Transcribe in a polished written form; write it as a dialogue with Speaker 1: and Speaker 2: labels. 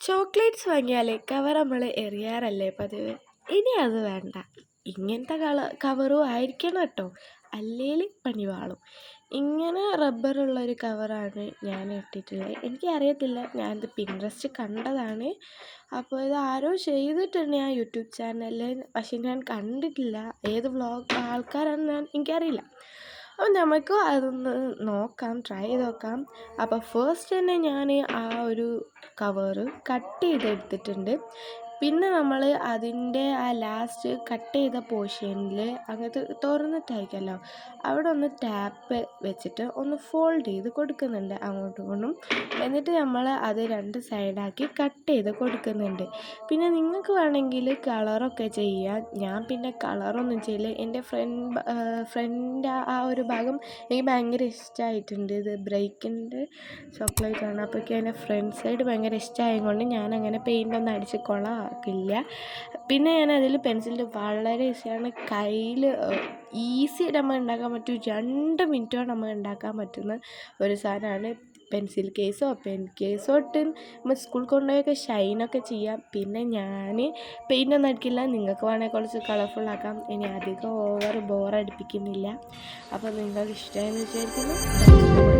Speaker 1: Chocolates വാങ്ങിയാൽ cover നമ്മൾ എറിയാറല്ലേ പതിവ്. ഇനി അത് വേണ്ട, ഇങ്ങനത്തെ കവറും ആയിരിക്കണം കേട്ടോ, അല്ലെങ്കിൽ പണി വാളും. ഇങ്ങനെ റബ്ബറുള്ളൊരു കവറാണ് ഞാൻ ഇട്ടിട്ടുള്ളത്. എനിക്കറിയത്തില്ല, ഞാനിത് പിൻട്രസ്റ്റ് കണ്ടതാണ്. അപ്പോൾ ഇത് ആരോ ചെയ്തിട്ടുണ്ട് ഞാൻ യൂട്യൂബ് ചാനലിൽ, പക്ഷെ ഞാൻ കണ്ടിട്ടില്ല. ഏത് ആൾക്കാരാണെന്ന് എനിക്കറിയില്ല. അപ്പോൾ നമുക്ക് അതൊന്ന് നോക്കാം, ട്രൈ ചെയ്ത് നോക്കാം. അപ്പോൾ ഫസ്റ്റ് തന്നെ ഞാൻ ആ ഒരു കവറ് കട്ട് ചെയ്തെടുത്തിട്ടുണ്ട്. പിന്നെ നമ്മൾ അതിൻ്റെ ആ ലാസ്റ്റ് കട്ട് ചെയ്ത പോർഷനിൽ അങ്ങനത്തെ തുറന്നിട്ടായിരിക്കുമല്ലോ, അവിടെ ഒന്ന് ടാപ്പ് വെച്ചിട്ട് ഒന്ന് ഫോൾഡ് ചെയ്ത് കൊടുക്കുന്നുണ്ട് അങ്ങോട്ടും ഇങ്ങോട്ടും. എന്നിട്ട് നമ്മൾ അത് രണ്ട് സൈഡാക്കി കട്ട് ചെയ്ത് കൊടുക്കുന്നുണ്ട്. പിന്നെ നിങ്ങൾക്ക് വേണമെങ്കിൽ കളറൊക്കെ ചെയ്യാം. ഞാൻ പിന്നെ കളറൊന്നും ചെയ്യില്ല. എൻ്റെ ഫ്രണ്ട് ആ ഒരു ഭാഗം എനിക്ക് ഭയങ്കര ഇഷ്ടമായിട്ടുണ്ട്. ഇത് ബ്രേക്കിൻ്റെ ചോക്ലേറ്റാണ്. അപ്പോഴേക്കും എൻ്റെ ഫ്രണ്ട് സൈഡ് ഭയങ്കര ഇഷ്ടമായതുകൊണ്ട് ഞാനങ്ങനെ പെയിൻ്റൊന്നും അടിച്ച് കൊളമാക്കില്ല. പിന്നെ ഞാൻ അതിൽ പെൻസിലിൽ വളരെ ഈസിയാണ്, കയ്യിൽ ഈസി നമ്മൾ ഉണ്ടാക്കാൻ പറ്റും. 2 മിനിറ്റ് കൊണ്ട് നമുക്ക് ഉണ്ടാക്കാൻ പറ്റുന്ന ഒരു സാധനമാണ്. പെൻസിൽ കേസോ പെൻ കേസോ ഇട്ട് നമ്മൾ സ്കൂൾ കൊണ്ടുപോയൊക്കെ ഷൈനൊക്കെ ചെയ്യാം. പിന്നെ ഞാൻ പെയിൻ്റൊന്നും അടിക്കില്ല. നിങ്ങൾക്ക് വേണമെങ്കിൽ കുറച്ച് കളർഫുള്ളാക്കാം. ഇനി അധികം ഓവർ ബോറടിപ്പിക്കുന്നില്ല. അപ്പോൾ നിങ്ങൾക്ക് ഇഷ്ടമായെന്ന് വിചാരിക്കുന്നു.